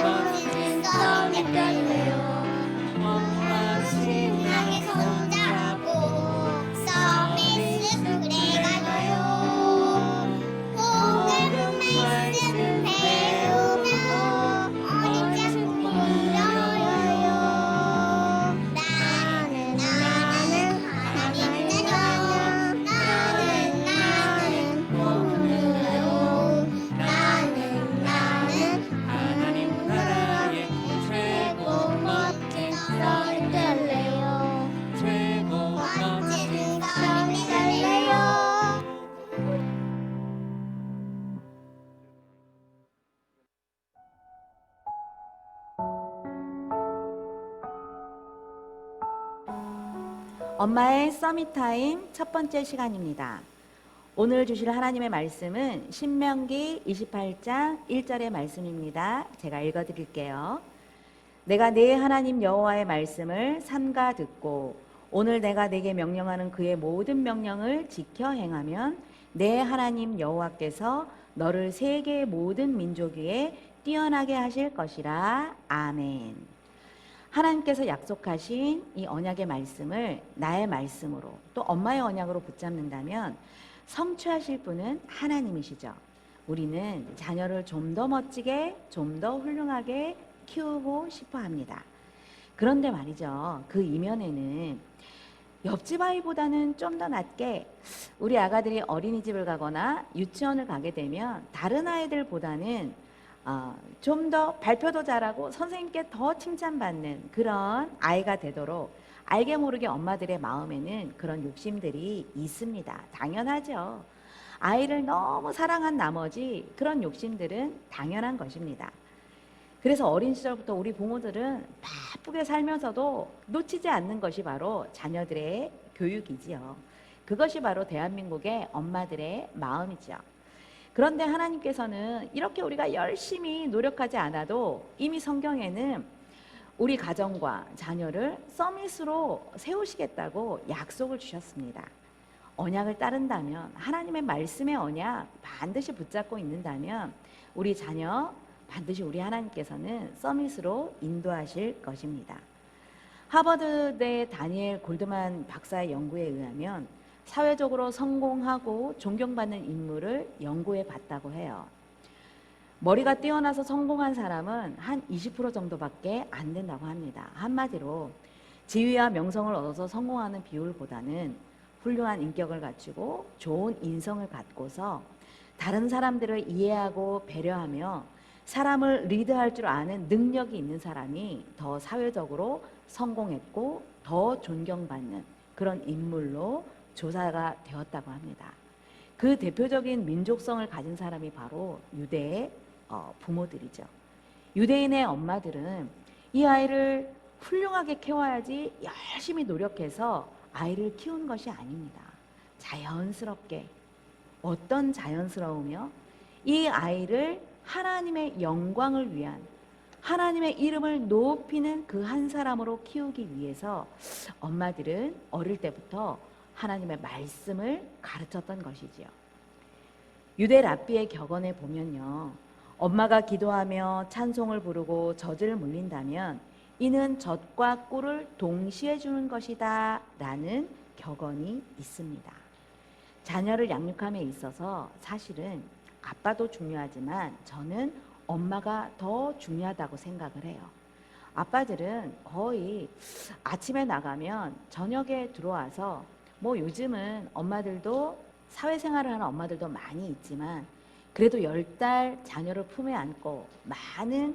멋진 썸이 될래요. 엄마 신나게 손잡고 서밋을 그래가요. 옥은 말씀 배우며 어린 작품 열어요. 나는 하나님 자녀. 나는 공주요. 나는 하나님 나라의 최고 멋진 썰이 될래요. 최고 멋진 썰이 될래요. 엄마의 서밋타임 첫 번째 시간입니다. 오늘 주실 하나님의 말씀은 신명기 28장 1절의 말씀입니다. 제가 읽어드릴게요. 내가 내 하나님 여호와의 말씀을 삼가 듣고 오늘 내가 내게 명령하는 그의 모든 명령을 지켜 행하면 내 하나님 여호와께서 너를 세계의 모든 민족 위에 뛰어나게 하실 것이라. 아멘. 하나님께서 약속하신 이 언약의 말씀을 나의 말씀으로 또 엄마의 언약으로 붙잡는다면 성취하실 분은 하나님이시죠. 우리는 자녀를 좀 더 멋지게, 좀 더 훌륭하게 키우고 싶어 합니다. 그런데 말이죠. 그 이면에는 옆집 아이보다는 좀 더 낫게 우리 아가들이 어린이집을 가거나 유치원을 가게 되면 다른 아이들보다는 좀 더 발표도 잘하고 선생님께 더 칭찬받는 그런 아이가 되도록 알게 모르게 엄마들의 마음에는 그런 욕심들이 있습니다. 당연하죠. 아이를 너무 사랑한 나머지 그런 욕심들은 당연한 것입니다. 그래서 어린 시절부터 우리 부모들은 바쁘게 살면서도 놓치지 않는 것이 바로 자녀들의 교육이지요. 그것이 바로 대한민국의 엄마들의 마음이죠. 그런데 하나님께서는 이렇게 우리가 열심히 노력하지 않아도 이미 성경에는 우리 가정과 자녀를 서밋으로 세우시겠다고 약속을 주셨습니다. 언약을 따른다면, 하나님의 말씀의 언약 반드시 붙잡고 있는다면 우리 자녀 반드시 우리 하나님께서는 서밋으로 인도하실 것입니다. 하버드대 다니엘 골드만 박사의 연구에 의하면 사회적으로 성공하고 존경받는 인물을 연구해 봤다고 해요. 머리가 뛰어나서 성공한 사람은 한 20% 정도밖에 안 된다고 합니다. 한마디로 지위와 명성을 얻어서 성공하는 비율보다는 훌륭한 인격을 갖추고 좋은 인성을 갖고서 다른 사람들을 이해하고 배려하며 사람을 리드할 줄 아는 능력이 있는 사람이 더 사회적으로 성공했고 더 존경받는 그런 인물로 조사가 되었다고 합니다. 그 대표적인 민족성을 가진 사람이 바로 유대의 부모들이죠. 유대인의 엄마들은 이 아이를 훌륭하게 키워야지 열심히 노력해서 아이를 키운 것이 아닙니다. 자연스럽게, 어떤 자연스러우며 이 아이를 하나님의 영광을 위한, 하나님의 이름을 높이는 그 한 사람으로 키우기 위해서 엄마들은 어릴 때부터 하나님의 말씀을 가르쳤던 것이지요. 유대 랍비의 격언에 보면요, 엄마가 기도하며 찬송을 부르고 젖을 물린다면 이는 젖과 꿀을 동시에 주는 것이다 라는 격언이 있습니다. 자녀를 양육함에 있어서 사실은 아빠도 중요하지만 저는 엄마가 더 중요하다고 생각을 해요. 아빠들은 거의 아침에 나가면 저녁에 들어와서 뭐 요즘은 엄마들도 사회생활을 하는 엄마들도 많이 있지만 그래도 10달 자녀를 품에 안고 많은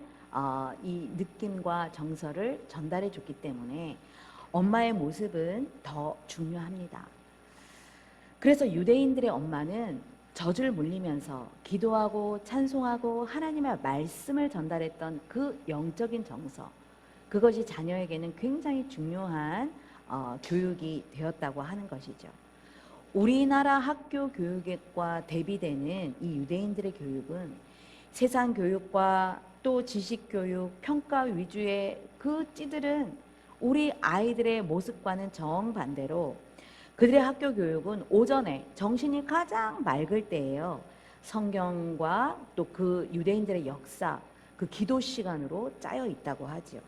이 느낌과 정서를 전달해 줬기 때문에 엄마의 모습은 더 중요합니다. 그래서 유대인들의 엄마는 젖을 물리면서 기도하고 찬송하고 하나님의 말씀을 전달했던 그 영적인 정서, 그것이 자녀에게는 굉장히 중요한 교육이 되었다고 하는 것이죠. 우리나라 학교 교육과 대비되는 이 유대인들의 교육은 세상 교육과 또 지식 교육, 평가 위주의 그 찌들은 우리 아이들의 모습과는 정반대로 그들의 학교 교육은 오전에 정신이 가장 맑을 때예요. 성경과 또 그 유대인들의 역사, 그 기도 시간으로 짜여 있다고 하죠.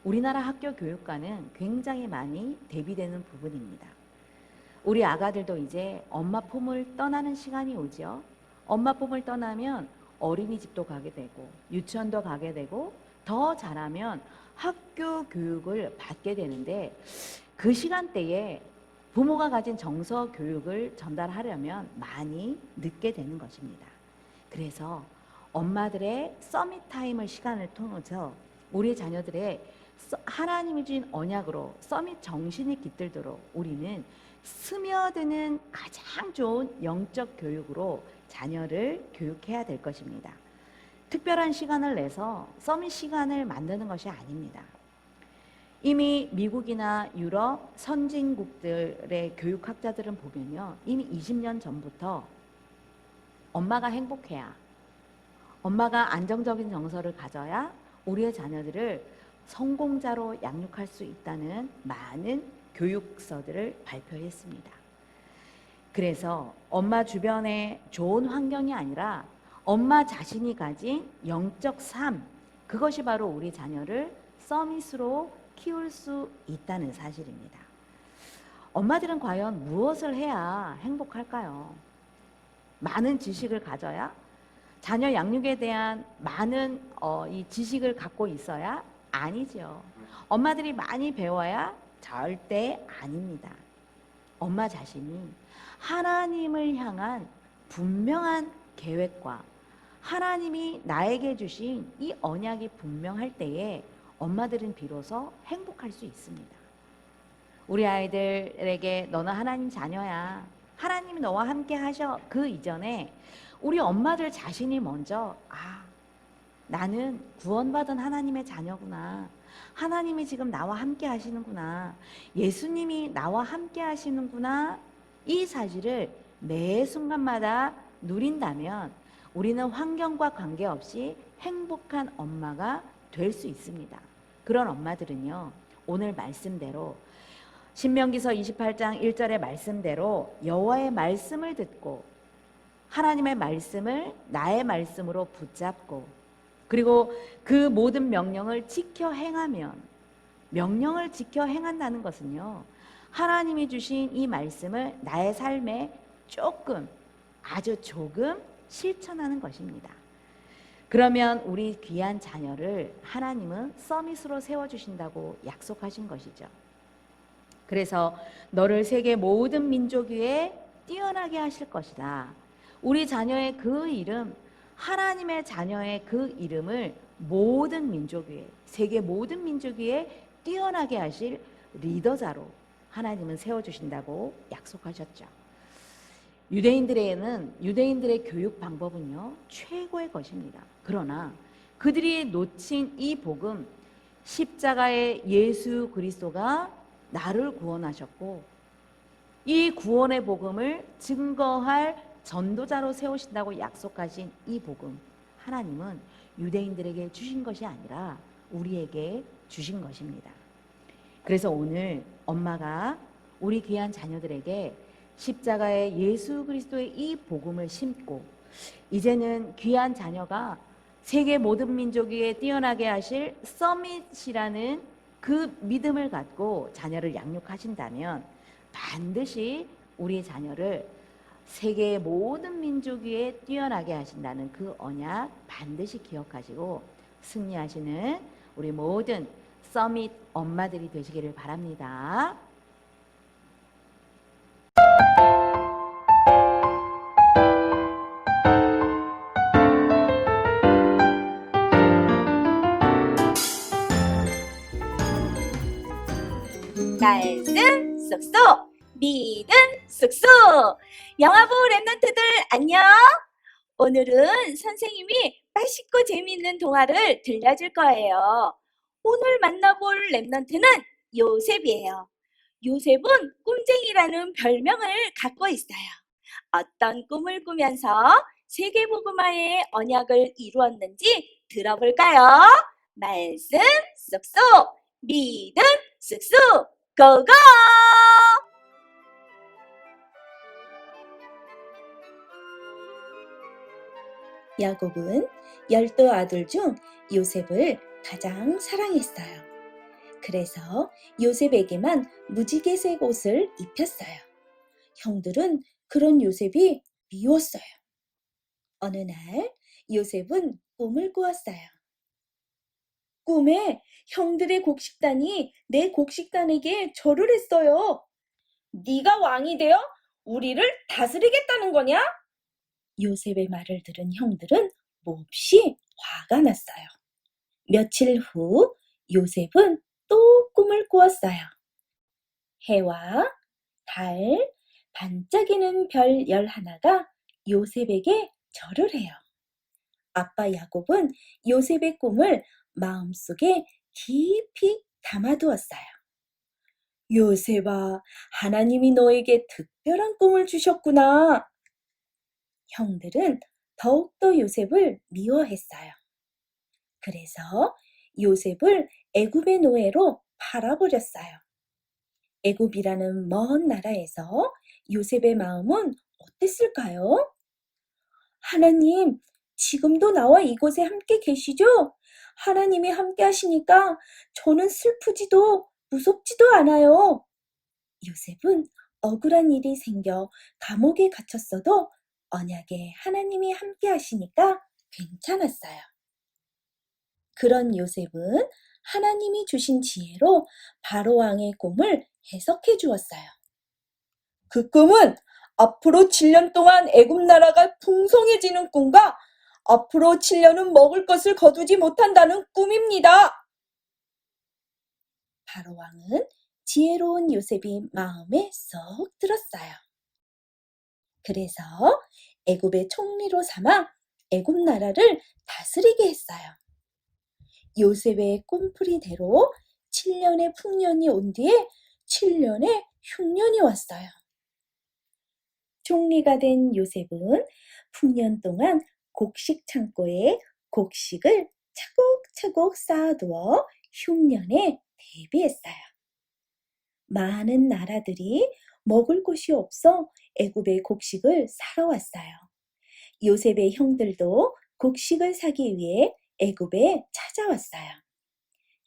우리나라 학교 교육과는 굉장히 많이 대비되는 부분입니다. 우리 아가들도 이제 엄마 품을 떠나는 시간이 오죠. 엄마 품을 떠나면 어린이집도 가게 되고 유치원도 가게 되고 더 잘하면 학교 교육을 받게 되는데 그 시간대에 부모가 가진 정서 교육을 전달하려면 많이 늦게 되는 것입니다. 그래서 엄마들의 서밋 타임을 시간을 통해서 우리 자녀들의 하나님이 주신 언약으로 서밋 정신이 깃들도록 우리는 스며드는 가장 좋은 영적 교육으로 자녀를 교육해야 될 것입니다. 특별한 시간을 내서 서밋 시간을 만드는 것이 아닙니다. 이미 미국이나 유럽 선진국들의 교육학자들은 보면요, 이미 20년 전부터 엄마가 행복해야, 엄마가 안정적인 정서를 가져야 우리의 자녀들을 성공자로 양육할 수 있다는 많은 교육서들을 발표했습니다. 그래서 엄마 주변에 좋은 환경이 아니라 엄마 자신이 가진 영적 삶, 그것이 바로 우리 자녀를 서밋으로 키울 수 있다는 사실입니다. 엄마들은 과연 무엇을 해야 행복할까요? 많은 지식을 가져야? 자녀 양육에 대한 많은 이 지식을 갖고 있어야? 아니죠. 엄마들이 많이 배워야? 절대 아닙니다. 엄마 자신이 하나님을 향한 분명한 계획과 하나님이 나에게 주신 이 언약이 분명할 때에 엄마들은 비로소 행복할 수 있습니다. 우리 아이들에게 너는 하나님 자녀야, 하나님이 너와 함께 하셔, 그 이전에 우리 엄마들 자신이 먼저 나는 구원받은 하나님의 자녀구나, 하나님이 지금 나와 함께 하시는구나, 예수님이 나와 함께 하시는구나, 이 사실을 매 순간마다 누린다면 우리는 환경과 관계없이 행복한 엄마가 될 수 있습니다. 그런 엄마들은요, 오늘 말씀대로 신명기서 28장 1절의 말씀대로 여호와의 말씀을 듣고 하나님의 말씀을 나의 말씀으로 붙잡고 그리고 그 모든 명령을 지켜 행하면, 명령을 지켜 행한다는 것은요, 하나님이 주신 이 말씀을 나의 삶에 조금, 아주 조금 실천하는 것입니다. 그러면 우리 귀한 자녀를 하나님은 서밋으로 세워주신다고 약속하신 것이죠. 그래서 너를 세계 모든 민족 위에 뛰어나게 하실 것이다. 우리 자녀의 그 이름, 하나님의 자녀의 그 이름을 모든 민족 위에, 세계 모든 민족 위에 뛰어나게 하실 리더자로 하나님은 세워주신다고 약속하셨죠. 유대인들의 교육 방법은요, 최고의 것입니다. 그러나 그들이 놓친 이 복음, 십자가의 예수 그리스도가 나를 구원하셨고 이 구원의 복음을 증거할 전도자로 세우신다고 약속하신 이 복음, 하나님은 유대인들에게 주신 것이 아니라 우리에게 주신 것입니다. 그래서 오늘 엄마가 우리 귀한 자녀들에게 십자가의 예수 그리스도의 이 복음을 심고 이제는 귀한 자녀가 세계 모든 민족 위에 뛰어나게 하실 서밋이라는 그 믿음을 갖고 자녀를 양육하신다면 반드시 우리 자녀를 세계 모든 민족 위에 뛰어나게 하신다는 그 언약 반드시 기억하시고 승리하시는 우리 모든 서밋 엄마들이 되시기를 바랍니다. 말씀 쏙쏙, 믿음 쏙쏙. 영화부 랩런트들 안녕. 오늘은 선생님이 맛있고 재미있는 동화를 들려줄 거예요. 오늘 만나볼 랩런트는 요셉이에요. 요셉은 꿈쟁이라는 별명을 갖고 있어요. 어떤 꿈을 꾸면서 세계복음화의 언약을 이루었는지 들어볼까요? 말씀 쏙쏙, 믿음 쏙쏙, 고고! 야곱은 12 아들 중 요셉을 가장 사랑했어요. 그래서 요셉에게만 무지개색 옷을 입혔어요. 형들은 그런 요셉이 미웠어요. 어느 날 요셉은 꿈을 꾸었어요. 꿈에 형들의 곡식단이 내 곡식단에게 절을 했어요. 네가 왕이 되어 우리를 다스리겠다는 거냐? 요셉의 말을 들은 형들은 몹시 화가 났어요. 며칠 후 요셉은 또 꿈을 꾸었어요. 해와 달, 반짝이는 별 11가 요셉에게 절을 해요. 아빠 야곱은 요셉의 꿈을 마음속에 깊이 담아두었어요. 요셉아, 하나님이 너에게 특별한 꿈을 주셨구나. 형들은 더욱더 요셉을 미워했어요. 그래서 요셉을 애굽의 노예로 팔아버렸어요. 애굽이라는 먼 나라에서 요셉의 마음은 어땠을까요? 하나님, 지금도 나와 이곳에 함께 계시죠? 하나님이 함께 하시니까 저는 슬프지도 무섭지도 않아요. 요셉은 억울한 일이 생겨 감옥에 갇혔어도 언약에 하나님이 함께 하시니까 괜찮았어요. 그런 요셉은 하나님이 주신 지혜로 바로 왕의 꿈을 해석해 주었어요. 그 꿈은 앞으로 7년 동안 애굽 나라가 풍성해지는 꿈과 앞으로 7년은 먹을 것을 거두지 못한다는 꿈입니다. 바로 왕은 지혜로운 요셉이 마음에 쏙 들었어요. 그래서 애굽의 총리로 삼아 애굽 나라를 다스리게 했어요. 요셉의 꿈풀이대로 7년의 풍년이 온 뒤에 7년의 흉년이 왔어요. 총리가 된 요셉은 풍년 동안 곡식 창고에 곡식을 차곡차곡 쌓아두어 흉년에 대비했어요. 많은 나라들이 먹을 곳이 없어 애굽의 곡식을 사러 왔어요. 요셉의 형들도 곡식을 사기 위해 애굽에 찾아왔어요.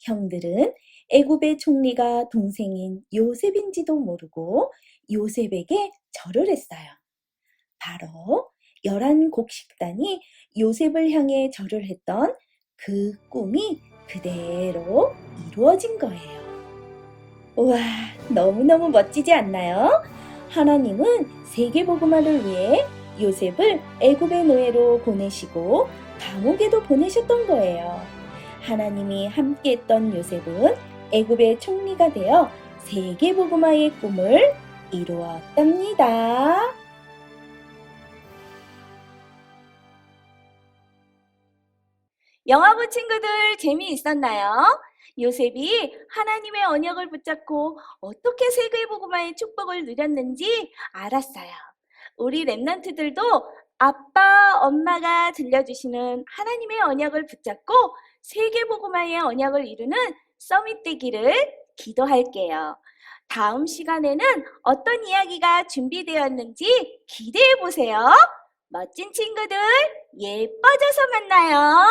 형들은 애굽의 총리가 동생인 요셉인지도 모르고 요셉에게 절을 했어요. 바로 11 곡식단이 요셉을 향해 절을 했던 그 꿈이 그대로 이루어진 거예요. 우와, 너무너무 멋지지 않나요? 하나님은 세계복음화를 위해 요셉을 애굽의 노예로 보내시고 감옥에도 보내셨던 거예요. 하나님이 함께했던 요셉은 애굽의 총리가 되어 세계복음화의 꿈을 이루었답니다. 영화부 친구들 재미있었나요? 요셉이 하나님의 언약을 붙잡고 어떻게 세계복음화의 축복을 누렸는지 알았어요. 우리 랩런트들도 아빠, 엄마가 들려주시는 하나님의 언약을 붙잡고 세계복음화의 언약을 이루는 서밋 되기를 기도할게요. 다음 시간에는 어떤 이야기가 준비되었는지 기대해 보세요. 멋진 친구들, 예뻐져서 만나요.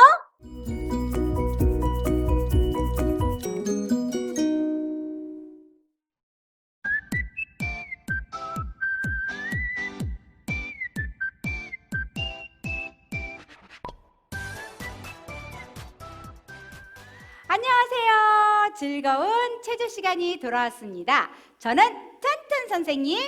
안녕하세요. 즐거운 체조 시간이 돌아왔습니다. 저는 튼튼 선생님,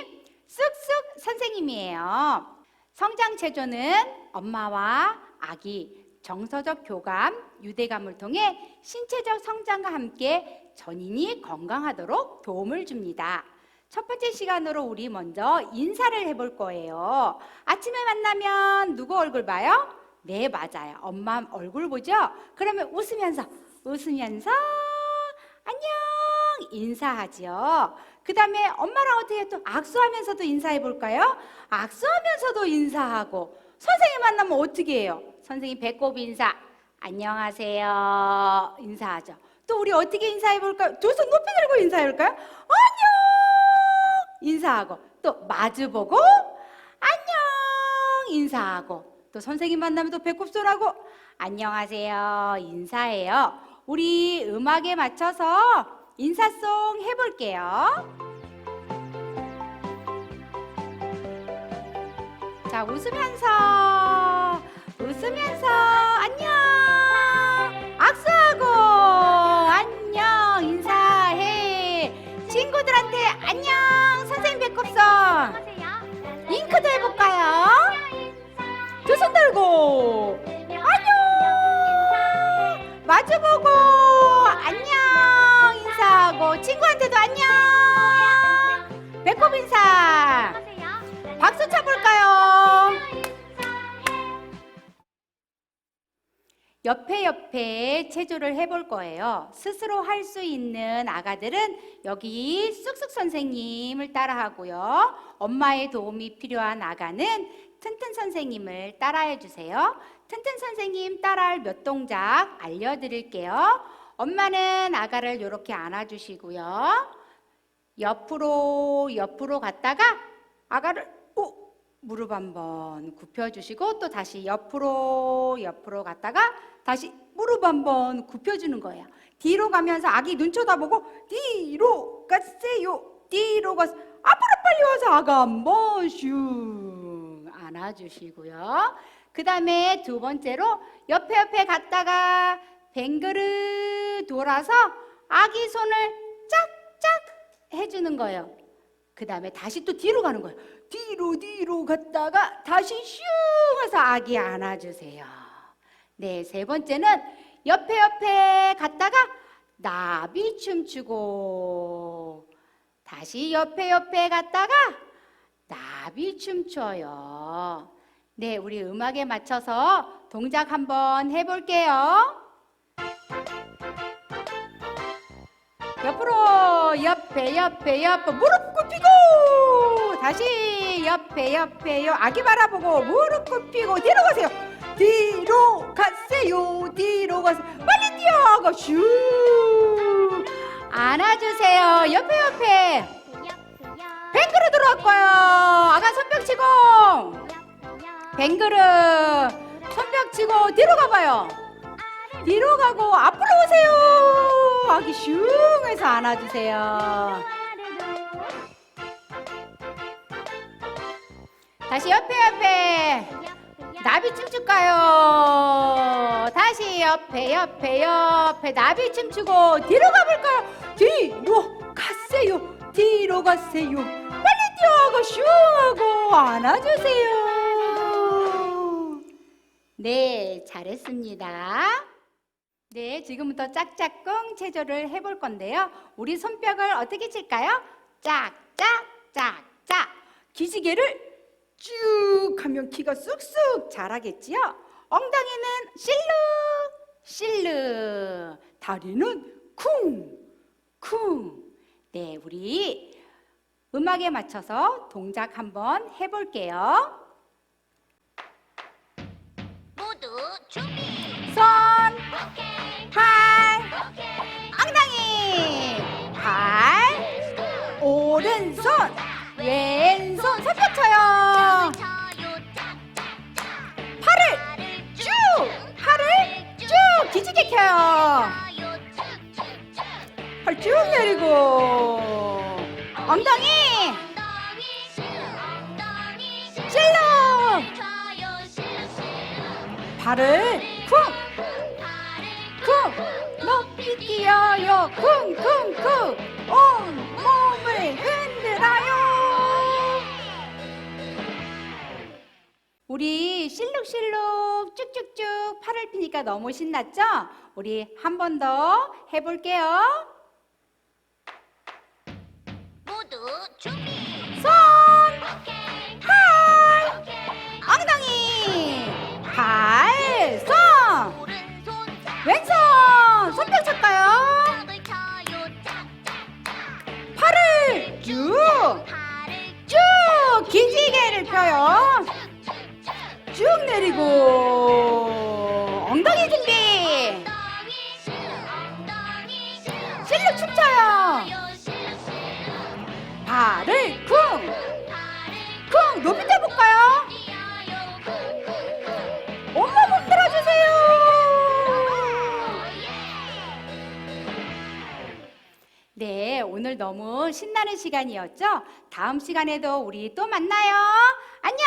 쑥쑥 선생님이에요. 성장 체조는 엄마와 아기 정서적 교감, 유대감을 통해 신체적 성장과 함께 전인이 건강하도록 도움을 줍니다. 첫 번째 시간으로 우리 먼저 인사를 해볼 거예요. 아침에 만나면 누구 얼굴 봐요? 네, 맞아요. 엄마 얼굴 보죠? 그러면 웃으면서 안녕 인사하죠. 그 다음에 엄마랑 어떻게 또 악수하면서도 인사해 볼까요? 악수하면서도 인사하고. 선생님 만나면 어떻게 해요? 선생님 배꼽 인사 안녕하세요 인사하죠. 또 우리 어떻게 인사해 볼까요? 두 손 높이 들고 인사해 볼까요? 안녕 인사하고, 또 마주보고 안녕 인사하고, 또 선생님 만나면 또 배꼽손하고 안녕하세요 인사해요. 우리 음악에 맞춰서 인사송 해볼게요. 자, 웃으면서 안녕, 악수하고 안녕 인사해. 친구들한테 안녕, 선생님 배꼽손. 잉크도 해볼까요? 두 손 들고 안녕, 마주보고 안녕 인사하고, 친구한테도 안녕, 배꼽 인사. 박수 쳐볼까요? 옆에 체조를 해볼 거예요. 스스로 할 수 있는 아가들은 여기 쑥쑥 선생님을 따라하고요. 엄마의 도움이 필요한 아가는 튼튼 선생님을 따라해 주세요. 튼튼 선생님 따라할 몇 동작 알려드릴게요. 엄마는 아가를 이렇게 안아주시고요. 옆으로 갔다가 아가를 무릎 한번 굽혀주시고, 또 다시 옆으로 갔다가 다시 무릎 한번 굽혀주는 거예요. 뒤로 가면서 아기 눈 쳐다보고 뒤로 가세요. 뒤로 가서 앞으로 빨리 와서 아가 한번 슝 안아주시고요. 그 다음에 두 번째로 옆에 갔다가 뱅그르 돌아서 아기 손을 짝짝 해주는 거예요. 그 다음에 다시 또 뒤로 가는 거예요. 뒤로 갔다가 다시 슝 해서 아기 안아주세요. 네, 세 번째는 옆에 갔다가 나비 춤추고, 다시 옆에 갔다가 나비 춤춰요. 네, 우리 음악에 맞춰서 동작 한번 해볼게요. 옆으로 옆에 무릎 굽히고, 다시 옆에 아기 바라보고 무릎 굽히고 뒤로 가세요. 뒤로 가세요. 빨리 뛰어가 슈 안아주세요. 옆에 뱅그르 들어갈 거예요. 아가 손뼉 치고 뱅그르 손뼉 치고 뒤로 가봐요. 뒤로 가고 앞으로 오세요. 아기 슝 해서 안아주세요. 다시 옆에 나비 춤출까요? 다시 옆에 나비 춤추고 뒤로 가볼까요? 뒤로 가세요. 빨리 뛰어가고 슝 하고 안아주세요. 네, 잘했습니다. 네, 지금부터 짝짝꿍 체조를 해볼 건데요. 우리 손뼉을 어떻게 칠까요? 짝짝짝짝. 기지개를 쭉 하면 키가 쑥쑥 자라겠지요. 엉덩이는 실룩, 다리는 쿵. 네, 우리 음악에 맞춰서 동작 한번 해볼게요. 모두 준비. 손, 팔, 엉덩이, 발, 오른손, 왼손 손뼉 쳐요. 팔을 쭉 기지개 켜요. 팔 쭉 내리고 엉덩이 실룩, 발을 쿵 높이 뛰어요. 쿵 온몸을 흔들어요. 우리 실룩실룩 쭉쭉쭉 팔을 피니까 너무 신났죠? 우리 한 번 더 해볼게요. 모두 준비. 손, 팔, 엉덩이, 발, 손, 오른손 왼손 손뼉 쳤까요? 짝을 쳐요. 팔을 쭉 기지개를 펴요. 쭉 내리고 엉덩이 준비. 실룩 춤춰요. 발을 쿵 높이 떼볼까요? 네, 오늘 너무 신나는 시간이었죠? 다음 시간에도 우리 또 만나요. 안녕!